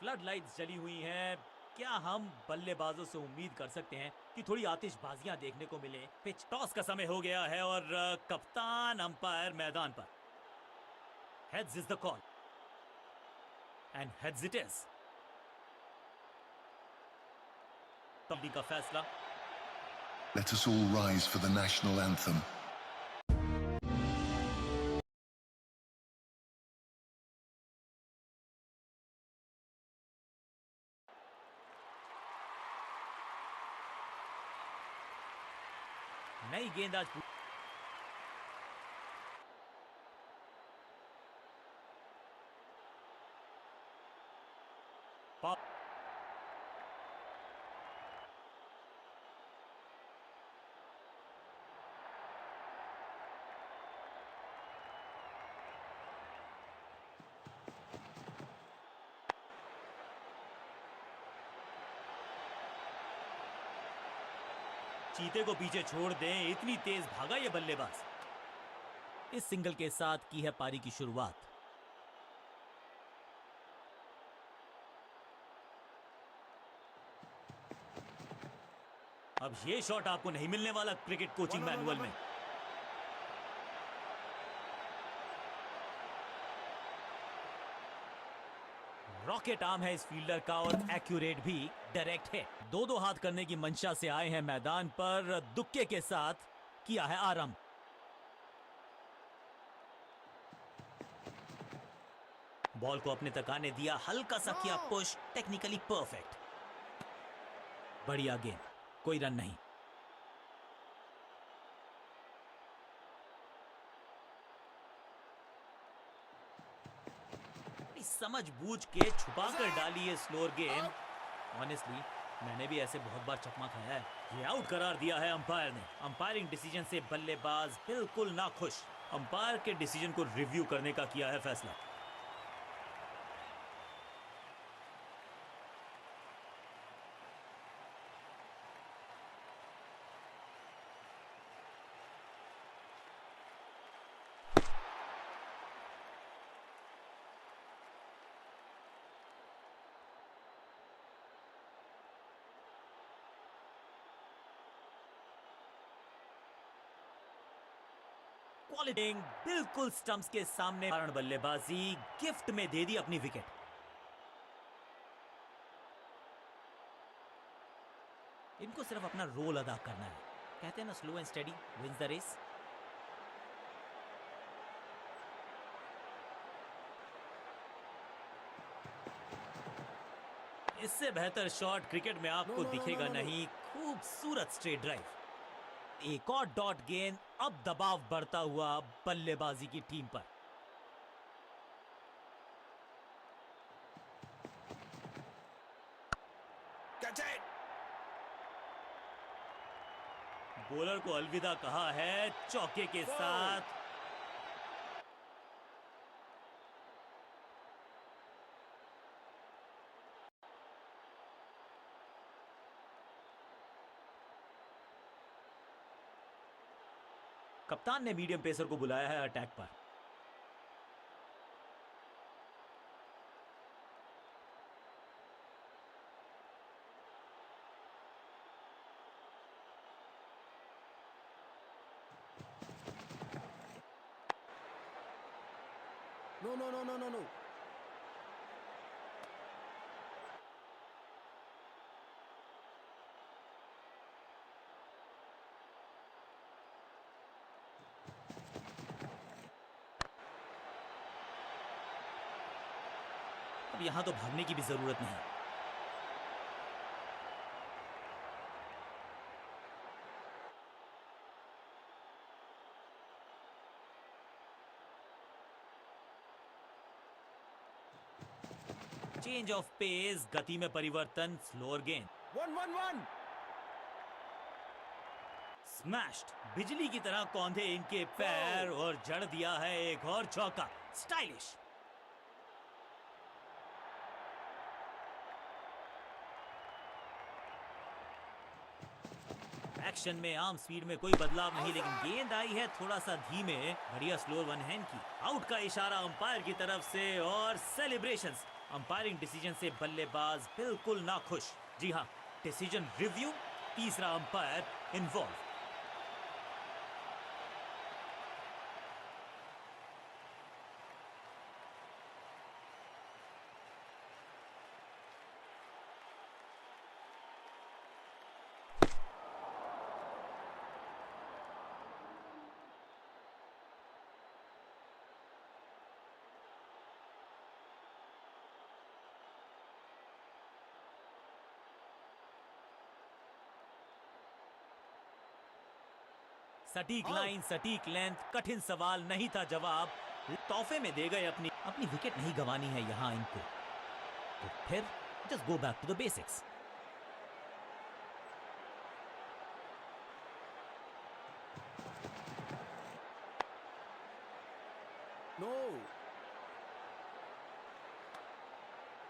Flood lights जली हुई हैं। क्या हम बल्लेबाजों से उम्मीद कर सकते हैं कि थोड़ी आतिशबाजियां देखने को मिले? पिच टॉस का समय हो गया है और कप्तान अंपायर मैदान पर। Heads is the call and heads it is. Kabaddi का फैसला। Let us all rise for the national anthem. नई गेंद आज चीते को पीछे छोड़ दें, इतनी तेज भागा ये बल्लेबाज। इस सिंगल के साथ की है पारी की शुरुआत। अब ये शॉट आपको नहीं मिलने वाला क्रिकेट कोचिंग मैनुअल में। रॉकेट आर्म है इस फील्डर का और एक्यूरेट भी, डायरेक्ट है। दो हाथ करने की मंशा से आए हैं मैदान पर, दुक्के के साथ किया है आरंभ। बॉल को अपने तक आने दिया, हल्का सा किया पुश, टेक्निकली परफेक्ट। बढ़िया गेंद, कोई रन नहीं। समझ बूझ के छुपा कर डाली है स्लोअर गेंद। ऑनेस्टली मैंने भी ऐसे बहुत बार चकमा खाया है। ये आउट करार दिया है अंपायर ने। अंपायरिंग डिसीजन से बल्लेबाज बिल्कुल ना खुश। अंपायर के डिसीजन को रिव्यू करने का किया है फैसला। क्वालिटिंग बिल्कुल स्टंप्स के सामने, कारण बल्लेबाजी गिफ्ट में दे दी अपनी विकेट। इनको सिर्फ अपना रोल अदा करना है। कहते हैं ना, slow and steady wins the race. इससे बेहतर शॉट क्रिकेट में आपको दिखेगा नहीं। खूबसूरत स्ट्रेट ड्राइव। एक और डॉट गेंद। अब दबाव बढ़ता हुआ बल्लेबाजी की टीम पर। बॉलर को अलविदा कहा है चौके के साथ। कप्तान ने मीडियम पेसर को बुलाया है अटैक पर। No. अब यहां तो भागने की भी जरूरत नहीं। चेंज ऑफ पेस, गति में परिवर्तन, स्लोअर गेंद। 1-1-1 स्मैश्ड, बिजली की तरह कौंधे इनके पैर और जड़ दिया है एक और चौका। स्टाइलिश। एक्शन में आर्म स्पीड में कोई बदलाव नहीं, लेकिन गेंद आई है थोड़ा सा धीमे। बढ़िया स्लोअर वन हैंड की। आउट का इशारा अंपायर की तरफ से और सेलिब्रेशंस अंपायरिंग डिसीजन से बल्लेबाज बिल्कुल ना खुश। जी हाँ, डिसीजन रिव्यू, तीसरा अंपायर इन्वॉल्व। सटीक लाइन, सटीक लेंथ, कठिन सवाल नहीं था जवाब। तोहफे में दे गए अपनी अपनी विकेट नहीं गंवानी है यहां इनको। तो फिर just go back to the basics. No.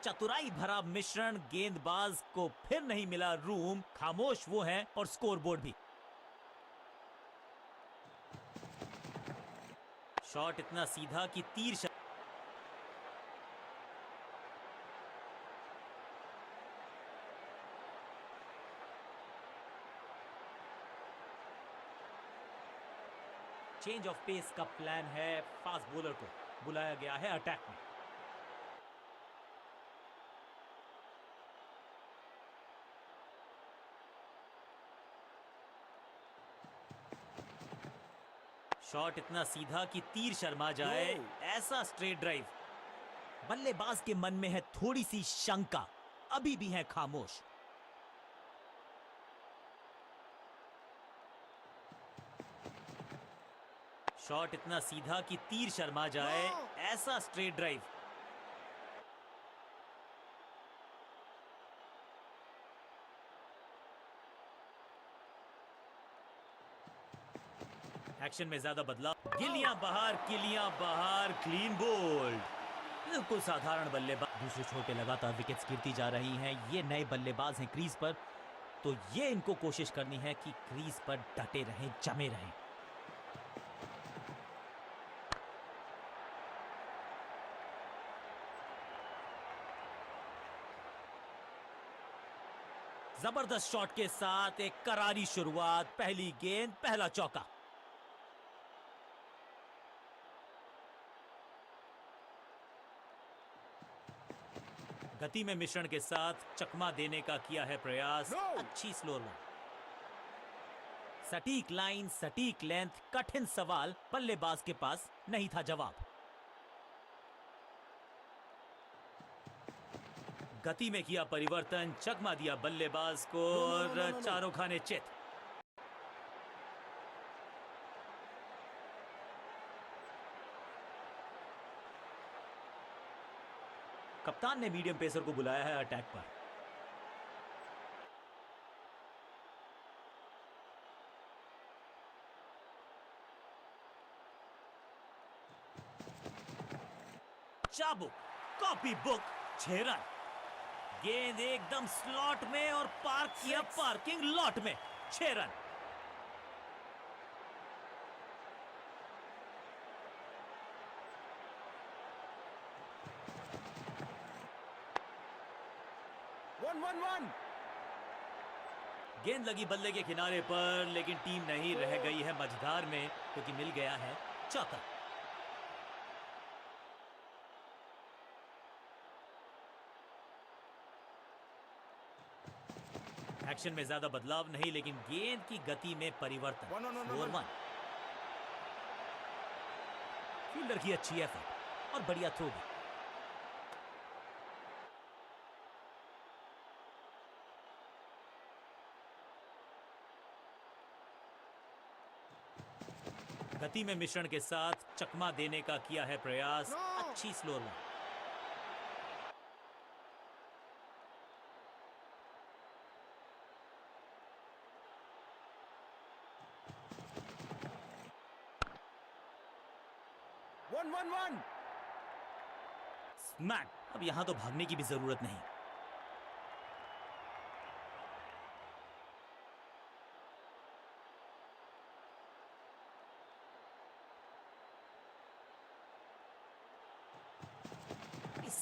चतुराई भरा मिश्रण, गेंदबाज को फिर नहीं मिला रूम, खामोश वो हैं और स्कोरबोर्ड भी। शॉट इतना सीधा कि तीर चेंज ऑफ पेस का प्लान है। फास्ट बॉलर को बुलाया गया है अटैक में। शॉट इतना सीधा कि तीर शर्मा जाए, ऐसा स्ट्रेट ड्राइव। बल्लेबाज के मन में है थोड़ी सी शंका, अभी भी है खामोश। शॉट इतना सीधा कि तीर शर्मा जाए, ऐसा स्ट्रेट ड्राइव। एक्शन में ज्यादा बदलाव, गिलियां बाहर, गिलियां बाहर, क्लीन बोल्ड। बिल्कुल साधारण बल्लेबाज। दूसरे छोटे लगातार विकेट्स गिरती जा रही हैं। ये नए बल्लेबाज हैं क्रीज पर, तो ये इनको कोशिश करनी है कि क्रीज पर डटे रहें, जमे रहें। जबरदस्त शॉट के साथ एक करारी शुरुआत, पहली गेंद, पहला चौका। गति में मिश्रण के साथ चकमा देने का किया है प्रयास। अच्छी स्लो रन, सटीक लाइन, सटीक लेंथ, कठिन सवाल, बल्लेबाज के पास नहीं था जवाब। गति में किया परिवर्तन, चकमा दिया बल्लेबाज को और चारों खाने चित। कप्तान ने मीडियम पेसर को बुलाया है अटैक पर। चाबुक, कॉपी बुक, 6 रन। गेंद एकदम स्लॉट में और पार्क किया पार्किंग लॉट में, 6 रन। One. गेंद लगी बल्ले के किनारे पर, लेकिन टीम नहीं रह गई है मझधार में, क्योंकि मिल गया है चौका। एक्शन में ज्यादा बदलाव नहीं, लेकिन गेंद की गति में परिवर्तन। 4-1। फील्डर की अच्छी एफर्ट और बढ़िया थ्रो भी। गति में मिश्रण के साथ चकमा देने का किया है प्रयास। अच्छी स्लो रन। One. स्मैक। अब यहां तो भागने की भी जरूरत नहीं।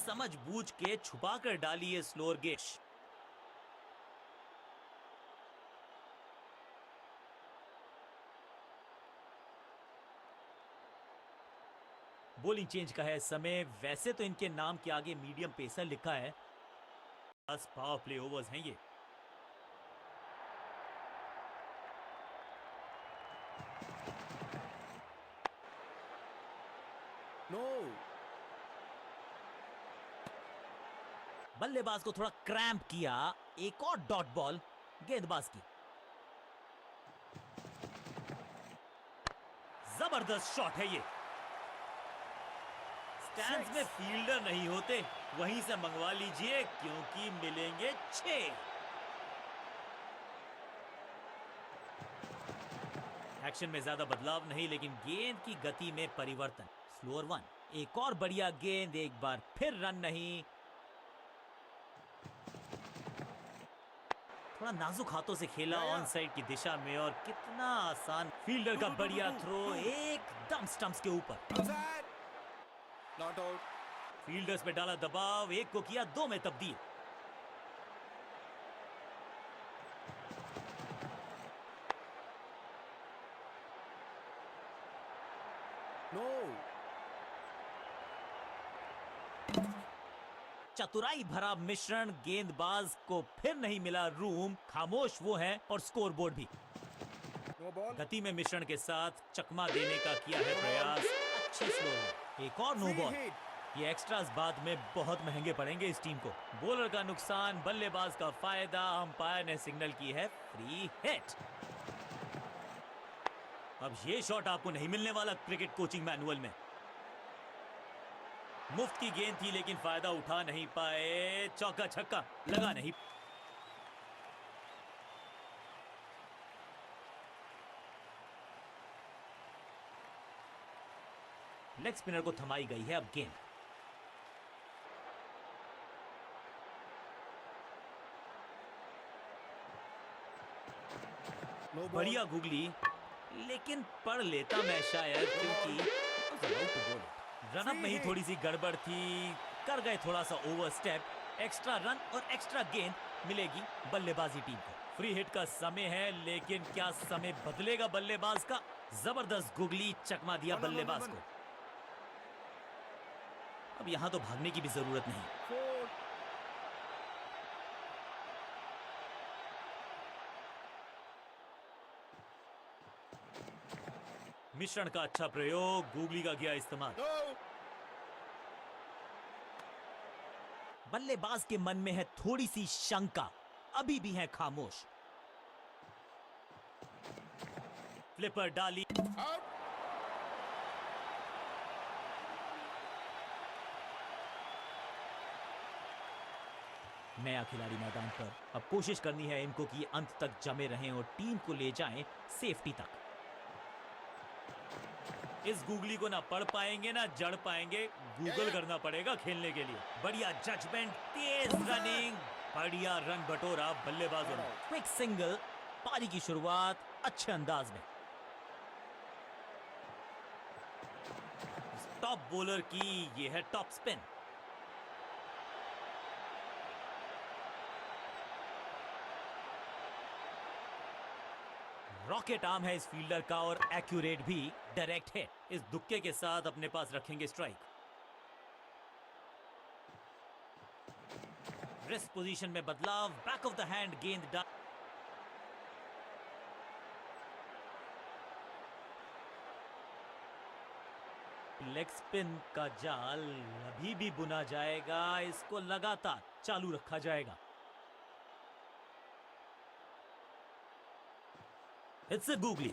समझ बूझ के छुपा कर डाली है स्लोअर गेश। बॉलिंग चेंज का है समय। वैसे तो इनके नाम के आगे मीडियम पेसर लिखा है, बस पावर प्ले ओवर्स हैं ये। No. बल्लेबाज को थोड़ा क्रैम्प किया। एक और डॉट बॉल गेंदबाज की। जबरदस्त शॉट है ये। स्टैंड्स में फील्डर नहीं होते, वहीं से मंगवा लीजिए क्योंकि मिलेंगे 6। एक्शन में ज्यादा बदलाव नहीं, लेकिन गेंद की गति में परिवर्तन। स्लोअर 1। एक और बढ़िया गेंद, एक बार फिर रन नहीं। थोड़ा नाजुक हाथों से खेला ऑन साइड की दिशा में, और कितना आसान। फील्डर का बढ़िया थ्रो एकदम स्टंप्स के ऊपर। Outside. Not out. फील्डर्स पे डाला दबाव, एक को किया 2 में तब्दील। No. चतुराई भरा मिश्रण। गेंदबाज को फिर नहीं मिला रूम, खामोश वो है और स्कोरबोर्ड भी। No ball. गति में मिश्रण के साथ चकमा देने का किया है प्रयास। अच्छी स्लो। एक और नो Free बॉल। hit. ये एक्स्ट्रास बाद में बहुत महंगे पड़ेंगे इस टीम को। बॉलर का नुकसान, बल्लेबाज का फायदा। अंपायर ने सिग्नल की है फ्री हिट। अब ये शॉट आपको नहीं मिलने वाला क्रिकेट कोचिंग मैनुअल में। मुफ्त की गेंद थी लेकिन फायदा उठा नहीं पाए। चौका छक्का लगा नहीं। लेग स्पिनर को थमाई गई है अब गेंद। No ball. बढ़िया गुगली, लेकिन पढ़ लेता मैं शायद, क्योंकि रनअप में ही थोड़ी सी गड़बड़ थी। कर गए थोड़ा सा ओवर स्टेप। एक्स्ट्रा रन और एक्स्ट्रा गेंद मिलेगी बल्लेबाजी टीम को। फ्री हिट का समय है, लेकिन क्या समय बदलेगा बल्लेबाज का? जबरदस्त गुगली, चकमा दिया बल्लेबाज को। अब यहां तो भागने की भी जरूरत नहीं। 4. मिश्रण का अच्छा प्रयोग, गुगली का गया इस्तेमाल। No. बल्लेबाज के मन में है थोड़ी सी शंका, अभी भी है खामोश। फ्लिपर डाली। Out. नया खिलाड़ी मैदान पर। अब कोशिश करनी है इनको कि अंत तक जमे रहें और टीम को ले जाएं सेफ्टी तक। इस गूगली को ना पढ़ पाएंगे ना जड़ पाएंगे, गूगल करना पड़ेगा खेलने के लिए। बढ़िया जजमेंट, तेज रनिंग, बढ़िया रन बटोरा बल्लेबाजों ने। क्विक सिंगल, पारी की शुरुआत अच्छे अंदाज में। टॉप बॉलर की ये है टॉप स्पिन। रॉकेट आर्म है इस फील्डर का और एक्यूरेट भी। Direct hit. इस दुक्के के साथ अपने पास रखेंगे स्ट्राइक। रिस्ट पोजीशन में बदलाव, बैक ऑफ द हैंड गेंद डाल। लेग स्पिन का जाल अभी भी बुना जाएगा, इसको लगातार चालू रखा जाएगा। It's a googly.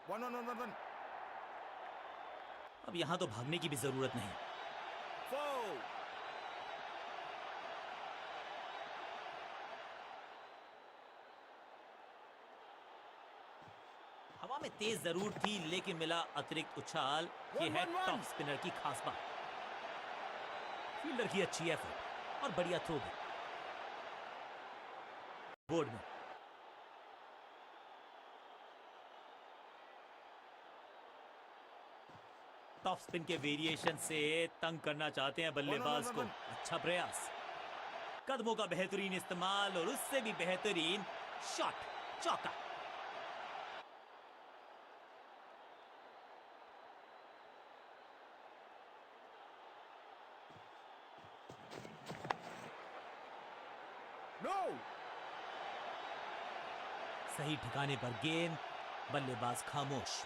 1 1 1 1. अब यहां तो भागने की भी जरूरत नहीं। 4. हवा में तेज जरूर थी, लेकिन मिला अतिरिक्त उछाल। ये है टॉप स्पिनर की खास बात। फील्डर की अच्छी एफर्ट और बढ़िया थ्रो भी। बोर्ड में टॉप स्पिन के वेरिएशन से तंग करना चाहते हैं बल्लेबाज को। अच्छा प्रयास, कदमों का बेहतरीन इस्तेमाल और उससे भी बेहतरीन शॉट, चौका। No! सही ठिकाने पर गेंद, बल्लेबाज खामोश।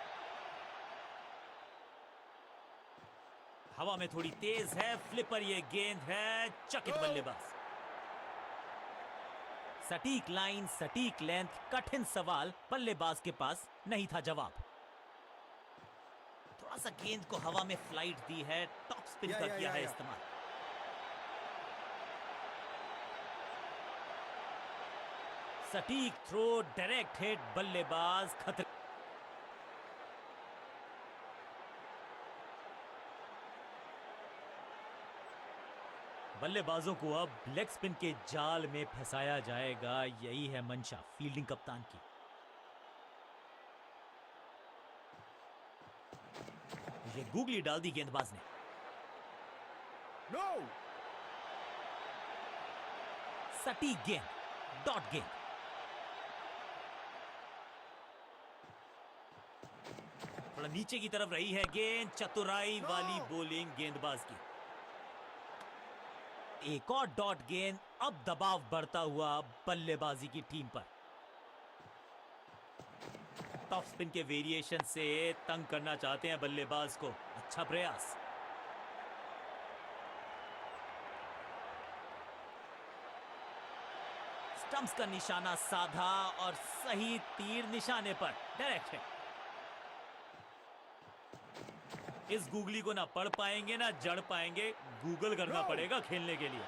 हवा में थोड़ी तेज है, फ्लिपर ये गेंद है, चकित बल्लेबाज। सटीक लाइन, सटीक लेंथ, कठिन सवाल, बल्लेबाज के पास नहीं था जवाब। थोड़ा सा गेंद को हवा में फ्लाइट दी है, टॉप स्पिन का किया है इस्तेमाल। सटीक थ्रो, डायरेक्ट हिट, बल्लेबाज खतरे। बल्लेबाजों को अब लेग स्पिन के जाल में फंसाया जाएगा, यही है मंशा फील्डिंग कप्तान की। ये गूगली डाल दी गेंदबाज ने। No! सटीक गेंद, डॉट गेंद। थोड़ा नीचे की तरफ रही है गेंद, चतुराई वाली बॉलिंग गेंदबाज की। एक और डॉट गेंद, अब दबाव बढ़ता हुआ बल्लेबाजी की टीम पर। टॉप स्पिन के वेरिएशन से तंग करना चाहते हैं बल्लेबाज को। अच्छा प्रयास, स्टंप्स का निशाना साधा और सही तीर निशाने पर, डायरेक्ट है। इस गूगली को ना पढ़ पाएंगे ना जड़ पाएंगे, गूगल करना पड़ेगा खेलने के लिए।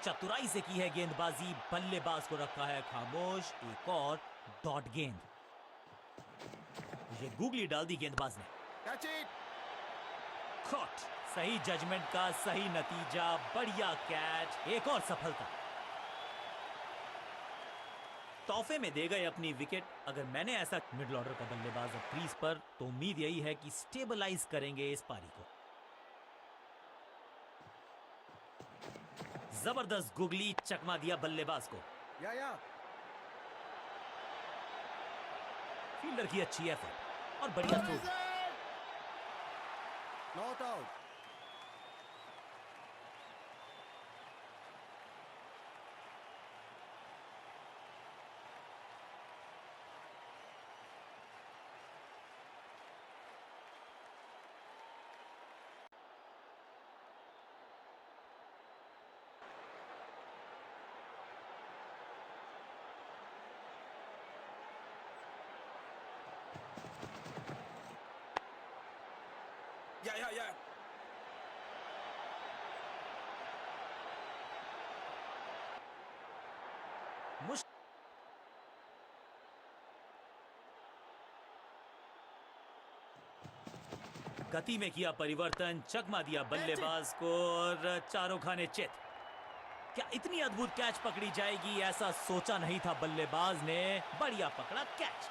चतुराई से की है गेंदबाजी, बल्लेबाज को रखा है खामोश। एक और डॉट गेंद, ये गूगली डाल दी गेंदबाज ने। Catch it! कॉट, सही जजमेंट का सही नतीजा, बढ़िया कैच, एक और सफलता। तोहफे में दे गए अपनी विकेट। अगर मैंने ऐसा मिडिल ऑर्डर का बल्लेबाज अब क्रीज पर, तो उम्मीद यही है कि स्टेबलाइज करेंगे इस पारी को। जबरदस्त गुगली, चकमा दिया बल्लेबाज को। Yeah. फील्डर की अच्छी एफर्ट और बढ़िया थ्रो। Not out. Yeah. मुश गति में किया परिवर्तन, चकमा दिया बल्लेबाज को और चारों खाने चित। क्या इतनी अद्भुत कैच पकड़ी जाएगी, ऐसा सोचा नहीं था बल्लेबाज ने। बढ़िया पकड़ा कैच।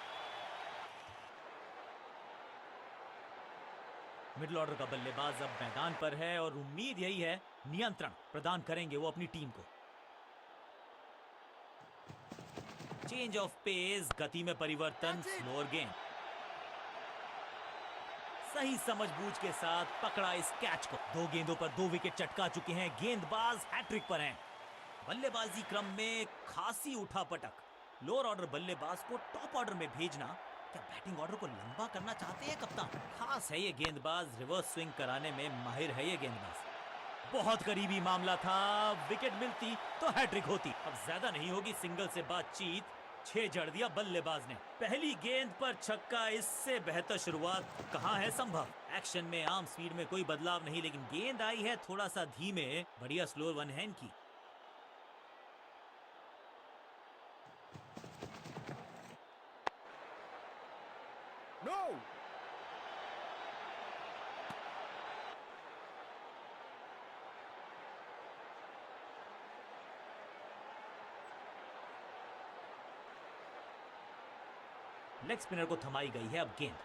मिडिल ऑर्डर का बल्लेबाज अब मैदान पर है और उम्मीद यही है नियंत्रण प्रदान करेंगे वो अपनी टीम को। चेंज ऑफ पेस, गति में परिवर्तन, स्लोअर गेंद। सही समझबूझ के साथ पकड़ा इस कैच को। 2 गेंदों पर 2 विकेट चटका चुके हैं गेंदबाज, हैट्रिक पर हैं। बल्लेबाजी क्रम में खासी उठापटक। लोअर ऑर्डर बल्लेबाज को टॉप ऑर्डर में भेजना, क्या बैटिंग ऑर्डर को लंबा करना चाहते हैं कप्तान? खास है ये गेंदबाज, रिवर्स स्विंग कराने में माहिर है ये गेंदबाज। बहुत करीबी मामला था, विकेट मिलती तो हैट्रिक होती। अब ज्यादा नहीं होगी सिंगल से बातचीत, 6 जड़ दिया बल्लेबाज ने। पहली गेंद पर छक्का, इससे बेहतर शुरुआत कहां है संभव। एक्शन में आम स्पीड में कोई बदलाव नहीं, लेकिन गेंद आई है थोड़ा सा धीमे। बढ़िया स्लोअर वन हैंड की। No! लेग स्पिनर को थमाई गई है अब गेंद।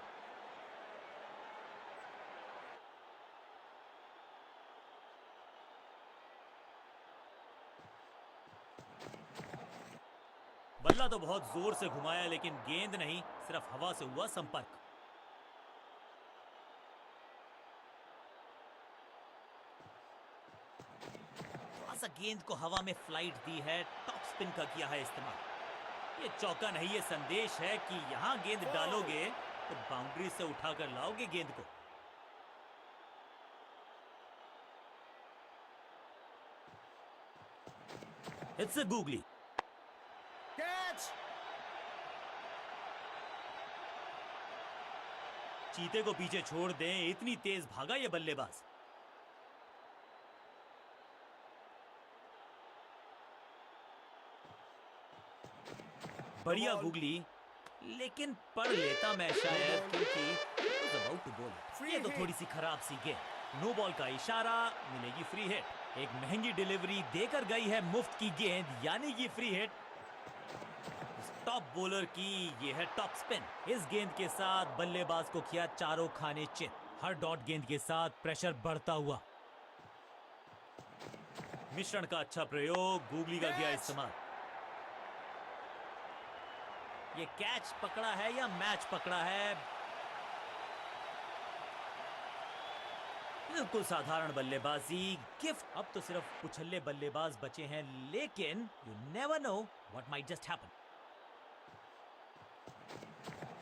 बल्ला तो बहुत जोर से घुमाया लेकिन गेंद नहीं, सिर्फ हवा से हुआ संपर्क। थोड़ा सा गेंद को हवा में फ्लाइट दी है, टॉप स्पिन का किया है इस्तेमाल। ये चौका नहीं, ये संदेश है कि यहां गेंद डालोगे तो बाउंड्री से उठाकर लाओगे गेंद को। It's a googly. Catch! चीते को पीछे छोड़ दें, इतनी तेज भागा ये बल्लेबाज। बढ़िया गूगली, लेकिन पढ़ लेता मैं शायद, क्योंकि about to bowl it। ये तो थोड़ी सी खराब सी गेंद। नो बॉल का इशारा, मिलेगी फ्री हिट। एक महंगी डिलीवरी देकर गई है मुफ्त की गेंद, यानी कि फ्री हिट। टॉप बॉलर की ये है टॉप स्पिन। इस गेंद के साथ बल्लेबाज को किया चारों खाने चित। हर डॉट गेंद के साथ प्रेशर बढ़ता हुआ। मिश्रण का अच्छा प्रयोग, गूगली का किया इस्तेमाल। ये कैच पकड़ा है या मैच पकड़ा है? बिल्कुल साधारण बल्लेबाजी, गिफ्ट। अब तो सिर्फ उछल्ले बल्लेबाज बचे हैं, लेकिन you never know what might just happen.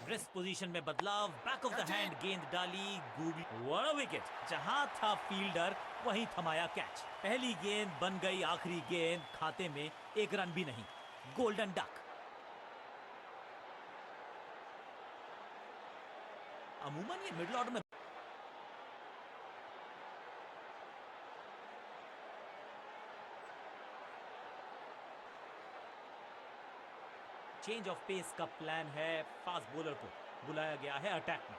Wrist position में बदलाव, बैक ऑफ द हैंड गेंद डाली, गूगली। What a wicket! जहां था फील्डर वहीं थमाया कैच। पहली गेंद बन गई आखिरी गेंद, खाते में एक रन भी नहीं। Golden duck. अमूमन ये मिडिल ऑर्डर में चेंज ऑफ पेस का प्लान है। फास्ट बॉलर को बुलाया गया है अटैक में।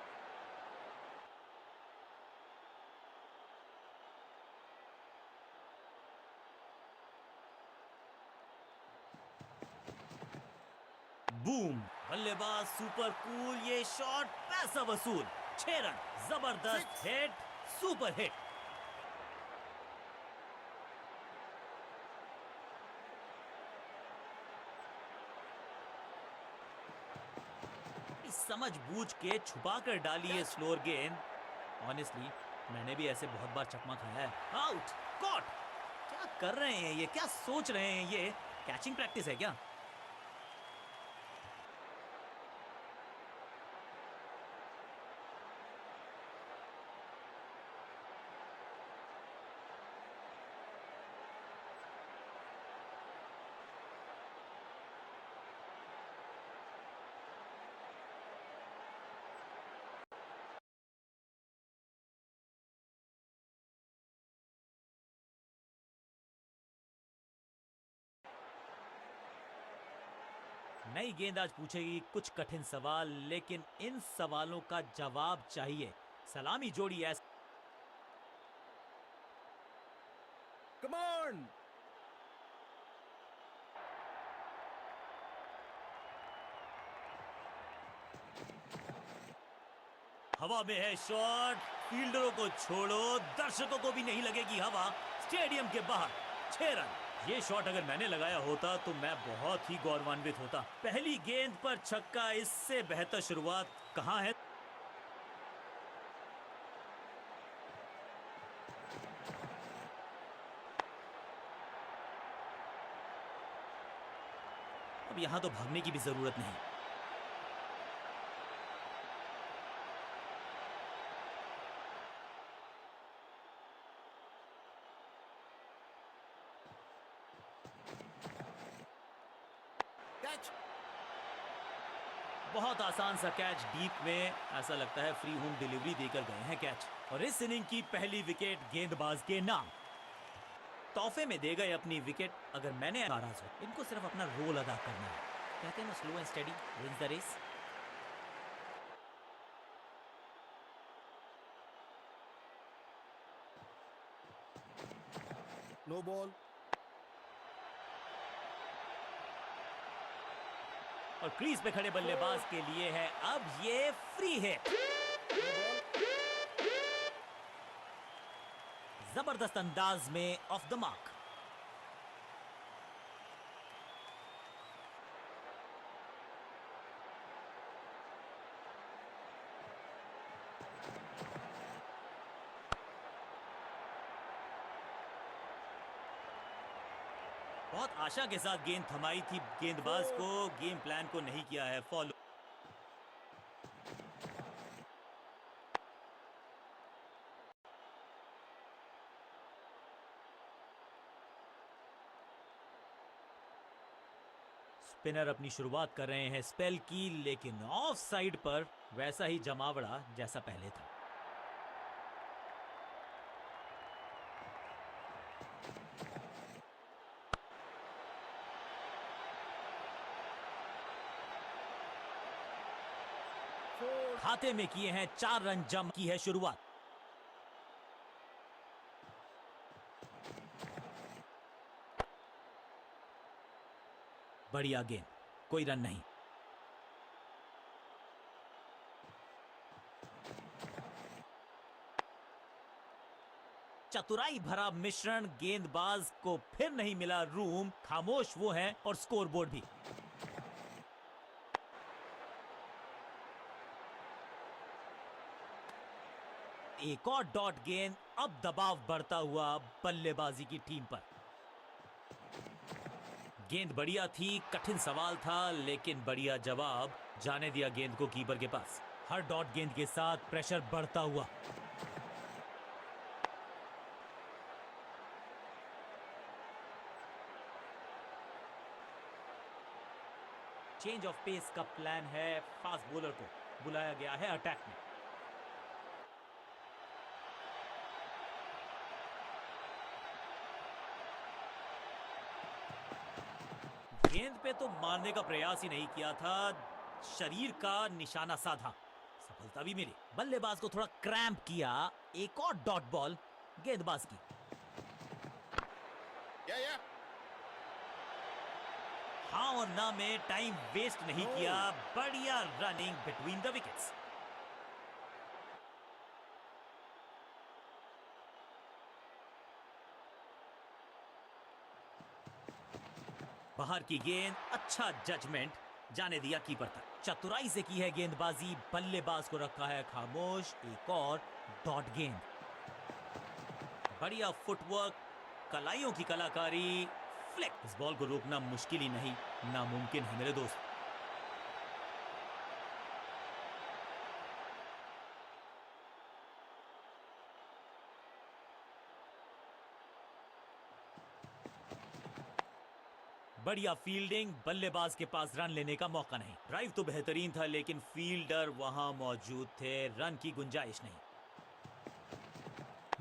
बूम! बल्लेबाज सुपर कूल, ये शॉट पैसा वसूल। 6 रन, जबरदस्त हिट, सुपर हिट। समझ बूझ के छुपा कर डाली है स्लोअर गेंद। ऑनेस्टली मैंने भी ऐसे बहुत बार चकमा खाया है। आउट! कॉट! क्या कर रहे हैं ये? क्या सोच रहे हैं ये? कैचिंग प्रैक्टिस है क्या? नई गेंद आज पूछेगी कुछ कठिन सवाल, लेकिन इन सवालों का जवाब चाहिए। सलामी जोड़ी ऐसे। Come on! हवा में है शॉट, फील्डरों को छोड़ो, दर्शकों को भी नहीं लगेगी हवा। स्टेडियम के बाहर 6 रन। ये शॉट अगर मैंने लगाया होता तो मैं बहुत ही गौरवान्वित होता। पहली गेंद पर छक्का, इससे बेहतर शुरुआत कहां है? अब यहां तो भागने की भी जरूरत नहीं। Catch! बहुत आसान सा कैच डीप में, ऐसा लगता है फ्री होम डिलीवरी देकर गए हैं कैच। और इस इनिंग की पहली विकेट गेंदबाज के नाम। तोहफे में दे गए अपनी विकेट। अगर मैंने नाराज हो, इनको सिर्फ अपना रोल अदा करना है। कहते हैं ना, slow and steady wins the race. No ball. और क्रीज पे खड़े बल्लेबाज के लिए है अब ये फ्री हिट। No ball. जबरदस्त अंदाज में ऑफ द मार्क। बहुत आशा के साथ गेंद थमाई थी गेंदबाज को, गेम प्लान को नहीं किया है फॉलो। स्पिनर अपनी शुरुआत कर रहे हैं स्पेल की, लेकिन ऑफ साइड पर वैसा ही जमावड़ा जैसा पहले था। खाते में किए हैं 4 रन, जम की है शुरुआत। बढ़िया गेंद, कोई रन नहीं। चतुराई भरा मिश्रण, गेंदबाज को फिर नहीं मिला रूम, खामोश वो है और स्कोरबोर्ड भी। एक और डॉट गेंद, अब दबाव बढ़ता हुआ बल्लेबाजी की टीम पर। गेंद बढ़िया थी, कठिन सवाल था, लेकिन बढ़िया जवाब। जाने दिया गेंद को कीपर के पास। हर डॉट गेंद के साथ प्रेशर बढ़ता हुआ। चेंज ऑफ पेस का प्लान है, फास्ट बॉलर को बुलाया गया है अटैक में। गेंद पे तो मारने का प्रयास ही नहीं किया था, शरीर का निशाना साधा, सफलता भी मिली। बल्लेबाज को थोड़ा क्रैम्प किया, एक और डॉट बॉल गेंदबाज की। हाँ और ना में टाइम वेस्ट नहीं किया, बढ़िया रनिंग बिटवीन द विकेट्स। बाहर की गेंद, अच्छा जजमेंट, जाने दिया कीपर तक। चतुराई से की है गेंदबाजी, बल्लेबाज को रखा है खामोश। एक और डॉट गेंद, बढ़िया फुटवर्क, कलाइयों की कलाकारी, फ्लिक। इस बॉल को रोकना मुश्किल ही नहीं, नामुमकिन है मेरे दोस्त। बढ़िया फील्डिंग, बल्लेबाज के पास रन लेने का मौका नहीं। ड्राइव तो बेहतरीन था, लेकिन फील्डर वहां मौजूद थे, रन की गुंजाइश नहीं।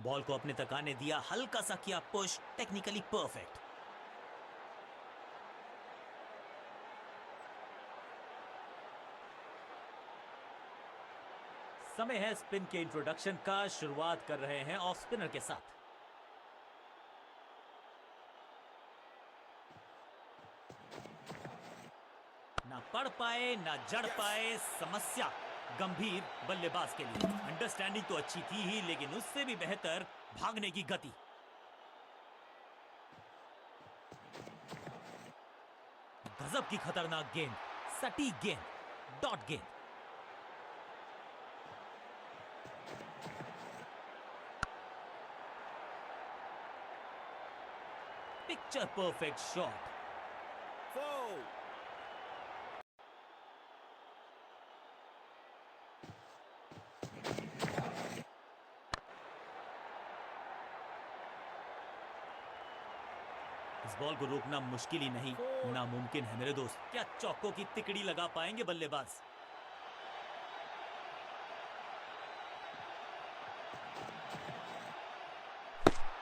बॉल को अपने तक आने दिया, हल्का सा किया पुश, टेक्निकली परफेक्ट। समय है स्पिन के इंट्रोडक्शन का। शुरुआत कर रहे हैं ऑफ स्पिनर के साथ। ना पढ़ पाए ना जड़ पाए, समस्या गंभीर बल्लेबाज के लिए। अंडरस्टैंडिंग तो अच्छी थी ही, लेकिन उससे भी बेहतर भागने की गति। गजब की खतरनाक गेंद, सटीक गेंद, डॉट गेंद। Picture perfect shot. Foul. इस बॉल को रोकना मुश्किल ही नहीं, नामुमकिन है मेरे दोस्त। क्या चौकों की तिकड़ी लगा पाएंगे बल्लेबाज?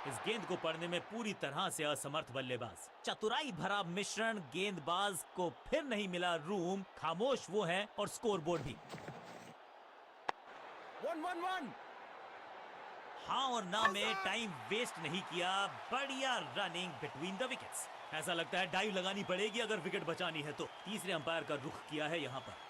इस गेंद को पढ़ने में पूरी तरह से असमर्थ बल्लेबाज। चतुराई भरा मिश्रण, गेंदबाज को फिर नहीं मिला रूम, खामोश वो है और स्कोरबोर्ड भी। 1-1-1. हाँ और ना में टाइम वेस्ट नहीं किया, बढ़िया रनिंग बिटवीन द विकेट्स। ऐसा लगता है डाइव लगानी पड़ेगी अगर विकेट बचानी है तो। तीसरे अंपायर का रुख किया है यहां पर।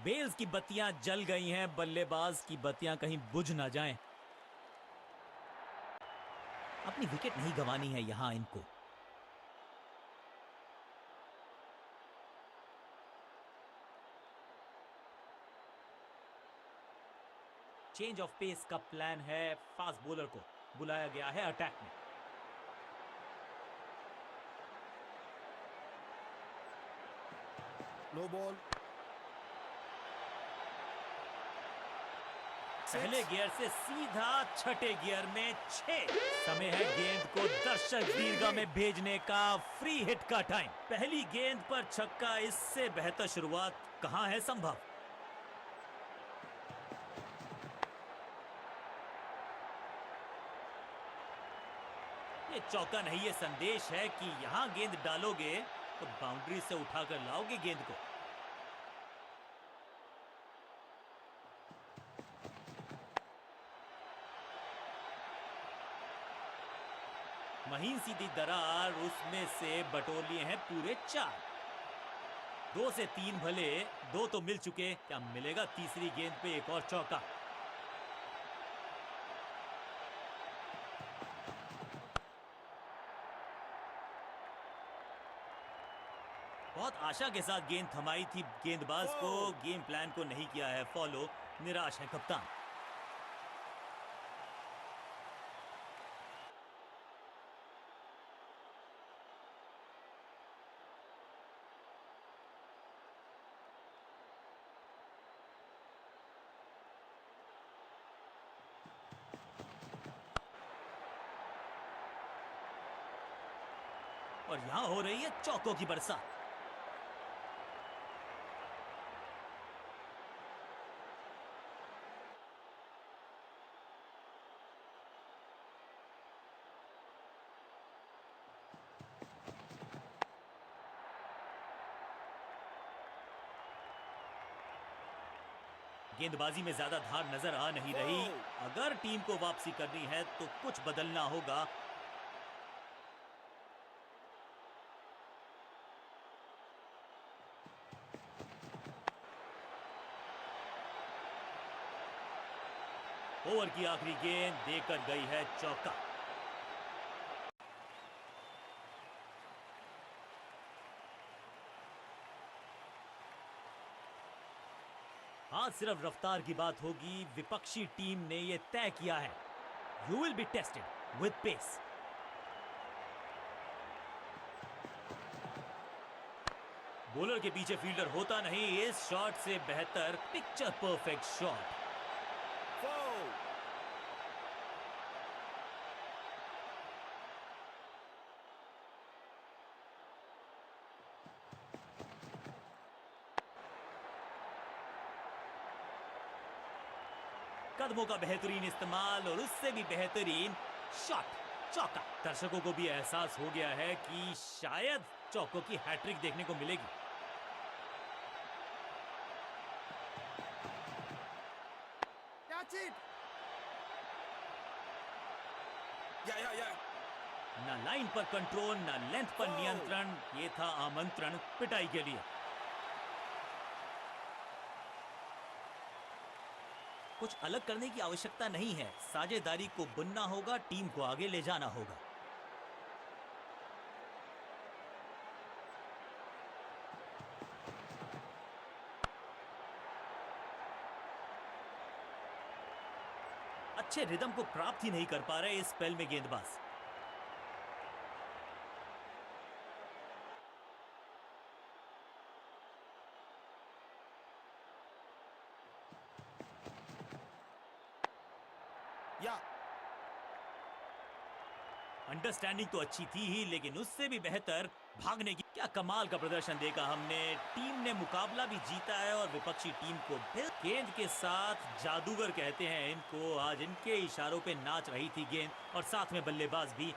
बेल्स की बत्तियां जल गई हैं, बल्लेबाज की बत्तियां कहीं बुझ ना जाएं। अपनी विकेट नहीं गंवानी है यहां इनको। चेंज ऑफ पेस का प्लान है। फास्ट बॉलर को बुलाया गया है अटैक में। No ball. पहले गियर से सीधा छठे गियर में 6। समय है गेंद को दर्शक दीर्घा में भेजने का। फ्री हिट का टाइम। पहली गेंद पर छक्का, इससे बेहतर शुरुआत कहां है संभव। ये चौका नहीं, ये संदेश है कि यहां गेंद डालोगे तो बाउंड्री से उठाकर लाओगे गेंद को। महीन सीधी दरार, उसमें से बटोर लिए हैं पूरे 4। 2 से 3 भले, 2 तो मिल चुके। क्या मिलेगा तीसरी गेंद पे एक और चौका। बहुत आशा के साथ गेंद थमाई थी गेंदबाज को। गेम प्लान को नहीं किया है फॉलो। निराश है कप्तान। और यहां हो रही है चौकों की बरसात। गेंदबाजी में ज्यादा धार नजर आ नहीं रही। अगर टीम को वापसी करनी है तो कुछ बदलना होगा। ओवर की आखिरी गेंद देकर गई है चौका। आज सिर्फ रफ्तार की बात होगी। विपक्षी टीम ने यह तय किया है, you will be tested with pace. Bowler के पीछे फील्डर होता नहीं। इस शॉट से बेहतर पिक्चर परफेक्ट शॉट। Foul. कदमों का बेहतरीन इस्तेमाल और उससे भी बेहतरीन शॉट, चौका। दर्शकों को भी एहसास हो गया है कि शायद चौकों की हैट्रिक देखने को मिलेगी। That's it. Yeah. ना लाइन पर कंट्रोल, ना लेंथ पर नियंत्रण। ये था आमंत्रण पिटाई के लिए। कुछ अलग करने की आवश्यकता नहीं है। साझेदारी को बुनना होगा, टीम को आगे ले जाना होगा। अच्छे रिदम को प्राप्त ही नहीं कर पा रहे इस स्पेल में गेंदबाज। Yeah. अंडरस्टैंडिंग तो अच्छी थी ही, लेकिन उससे भी बेहतर भागने की। क्या कमाल का प्रदर्शन देखा हमने। टीम ने मुकाबला भी जीता है और विपक्षी टीम को भी। गेंद के साथ जादूगर कहते हैं इनको। आज इनके इशारों पे नाच रही थी गेंद और साथ में बल्लेबाज भी।